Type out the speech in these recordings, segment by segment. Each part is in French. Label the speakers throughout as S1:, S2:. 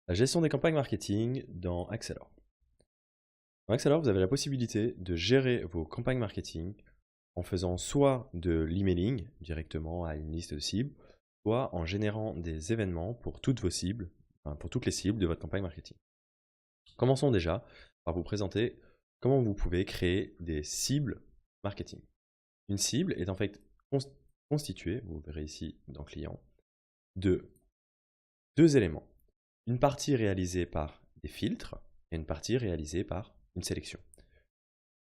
S1: La gestion des campagnes marketing dans Axelor. Dans Axelor, vous avez la possibilité de gérer vos campagnes marketing en faisant soit de l'emailing directement à une liste de cibles, soit en générant des événements pour toutes vos cibles, enfin pour toutes les cibles de votre campagne marketing. Commençons déjà par vous présenter comment vous pouvez créer des cibles marketing. Une cible est en fait constituée, vous verrez ici dans Client, de deux éléments. Une partie réalisée par des filtres et une partie réalisée par une sélection.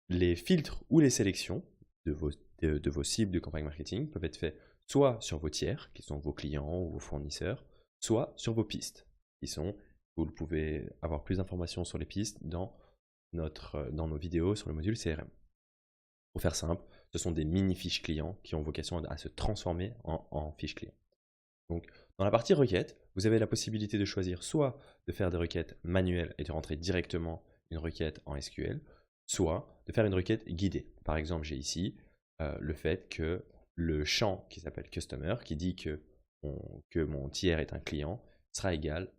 S1: Les filtres ou les sélections de vos cibles de campagne marketing peuvent être faits soit sur vos tiers, qui sont vos clients ou vos fournisseurs, soit sur vos pistes, qui sont, vous pouvez avoir plus d'informations sur les pistes dans nos vidéos sur le module CRM. Pour faire simple, ce sont des mini-fiches clients qui ont vocation à se transformer en fiches clients. Donc, dans la partie requête, vous avez la possibilité de choisir soit de faire des requêtes manuelles et de rentrer directement une requête en SQL, soit de faire une requête guidée. Par exemple, j'ai ici le fait que le champ qui s'appelle Customer, qui dit que mon tiers est un client, sera égal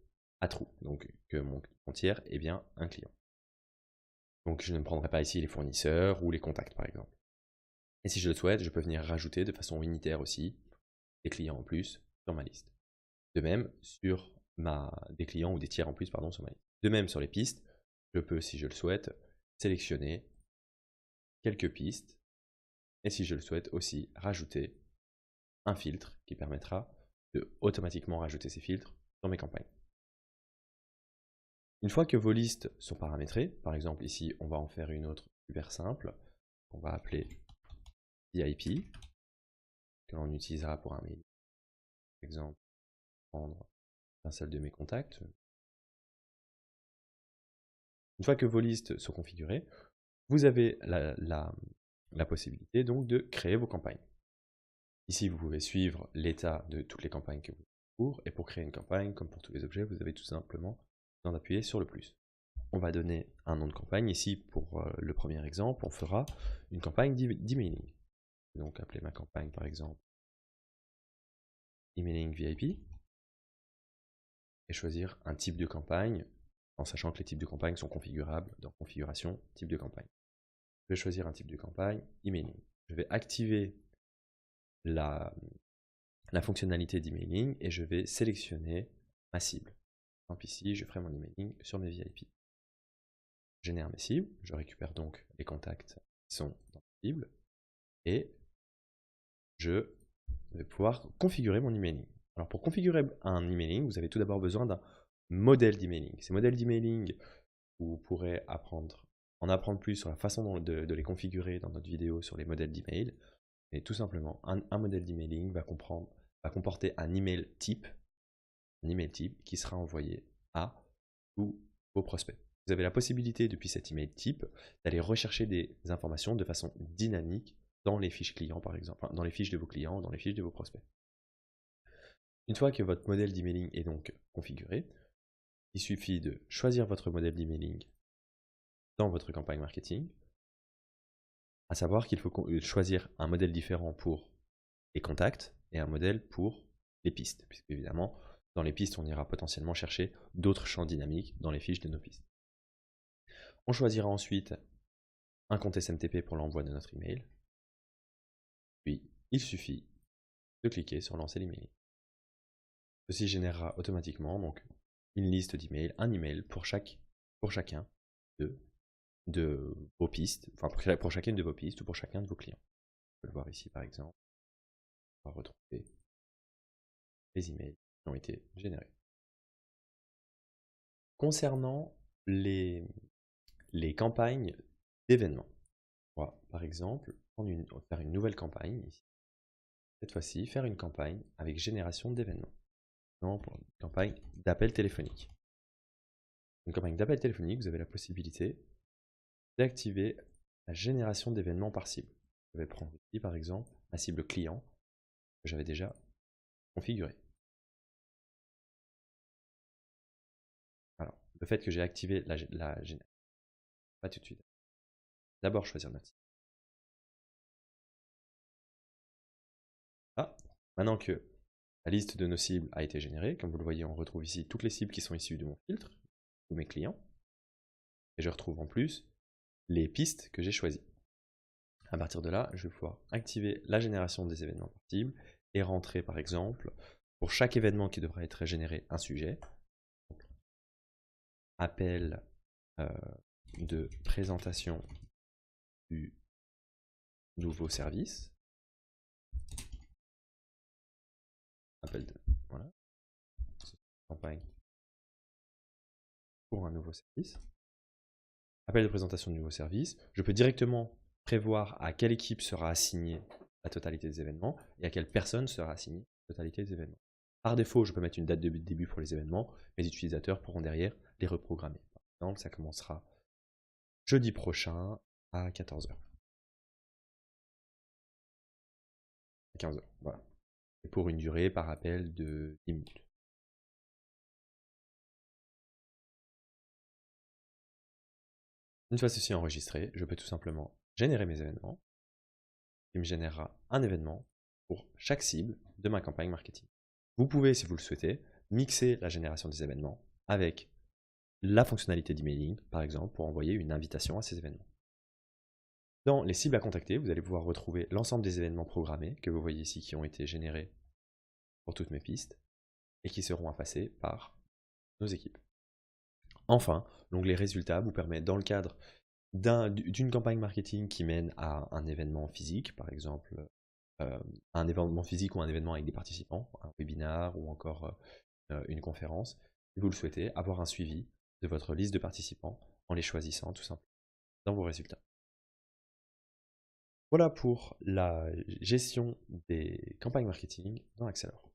S1: à true, donc que mon tiers est bien un client. Donc je ne prendrai pas ici les fournisseurs ou les contacts par exemple. Et si je le souhaite, je peux venir rajouter de façon unitaire aussi des clients en plus sur ma liste. De même sur des clients ou des tiers en plus pardon, sur ma liste. De même sur les pistes, je peux, si je le souhaite, sélectionner quelques pistes et si je le souhaite aussi rajouter un filtre qui permettra de automatiquement rajouter ces filtres dans mes campagnes. Une fois que vos listes sont paramétrées, par exemple ici on va en faire une autre super simple, on va appeler VIP, que l'on utilisera pour un mail. Par exemple, prendre un seul de mes contacts. Une fois que vos listes sont configurées, vous avez la possibilité donc de créer vos campagnes. Ici, vous pouvez suivre l'état de toutes les campagnes que vous avez en cours, et pour créer une campagne, comme pour tous les objets, vous avez tout simplement besoin d'appuyer sur le plus. On va donner un nom de campagne. Ici, pour le premier exemple, on fera une campagne d'emailing. Donc, appeler ma campagne, par exemple, emailing VIP, et choisir un type de campagne, en sachant que les types de campagne sont configurables dans configuration, type de campagne. Je vais choisir un type de campagne, emailing. Je vais activer la fonctionnalité d'emailing et je vais sélectionner ma cible. Donc ici, je ferai mon emailing sur mes VIP. Je génère mes cibles, je récupère donc les contacts qui sont dans la cible et je vais pouvoir configurer mon emailing. Alors pour configurer un emailing, vous avez tout d'abord besoin d'un modèle d'emailing. Ces modèles d'emailing, vous pourrez en apprendre plus sur la façon de les configurer dans notre vidéo sur les modèles d'email. Et tout simplement, un modèle d'emailing va comporter un email type qui sera envoyé à tous vos prospects. Vous avez la possibilité, depuis cet email type, d'aller rechercher des informations de façon dynamique dans les fiches clients, par exemple, dans les fiches de vos clients, dans les fiches de vos prospects. Une fois que votre modèle d'emailing est donc configuré, il suffit de choisir votre modèle d'emailing dans votre campagne marketing, à savoir qu'il faut choisir un modèle différent pour les contacts et un modèle pour les pistes, puisque évidemment, dans les pistes, on ira potentiellement chercher d'autres champs dynamiques dans les fiches de nos pistes. On choisira ensuite un compte SMTP pour l'envoi de notre email. Puis, il suffit de cliquer sur lancer l'email. Ceci générera automatiquement donc une liste d'emails, un email pour chacun de vos pistes, enfin pour chacune de vos pistes ou pour chacun de vos clients. On peut le voir ici par exemple. On va retrouver les emails qui ont été générés. Concernant les campagnes d'événements, on va par exemple faire une nouvelle campagne ici. Cette fois-ci, faire une campagne avec génération d'événements. Pour une campagne d'appel téléphonique. Une campagne d'appel téléphonique, vous avez la possibilité d'activer la génération d'événements par cible. Je vais prendre ici par exemple ma cible client que j'avais déjà configurée. Alors, le fait que j'ai activé la génération, pas tout de suite. D'abord choisir notre cible. Ah, maintenant que La liste de nos cibles a été générée. Comme vous le voyez, on retrouve ici toutes les cibles qui sont issues de mon filtre, tous mes clients. Et je retrouve en plus les pistes que j'ai choisies. À partir de là, je vais pouvoir activer la génération des événements par cible et rentrer par exemple, pour chaque événement qui devra être généré, un sujet. Donc, appel de présentation du nouveau service. Appel de, voilà, campagne pour un nouveau service. Appel de présentation du nouveau service. Je peux directement prévoir à quelle équipe sera assignée la totalité des événements et à quelle personne sera assignée la totalité des événements. Par défaut, je peux mettre une date de début pour les événements. Mes utilisateurs pourront derrière les reprogrammer. Par exemple, ça commencera jeudi prochain à 14h. À 15h, voilà. Et pour une durée par appel de 10 minutes. Une fois ceci enregistré, je peux tout simplement générer mes événements. Il me générera un événement pour chaque cible de ma campagne marketing. Vous pouvez, si vous le souhaitez, mixer la génération des événements avec la fonctionnalité d'emailing, par exemple, pour envoyer une invitation à ces événements. Dans les cibles à contacter, vous allez pouvoir retrouver l'ensemble des événements programmés que vous voyez ici qui ont été générés pour toutes mes pistes et qui seront à passer par nos équipes. Enfin, l'onglet résultats vous permet, dans le cadre d'une campagne marketing qui mène à un événement physique, par exemple un événement physique ou un événement avec des participants, un webinar ou encore une conférence, si vous le souhaitez, avoir un suivi de votre liste de participants en les choisissant tout simplement dans vos résultats. Voilà pour la gestion des campagnes marketing dans Axelor.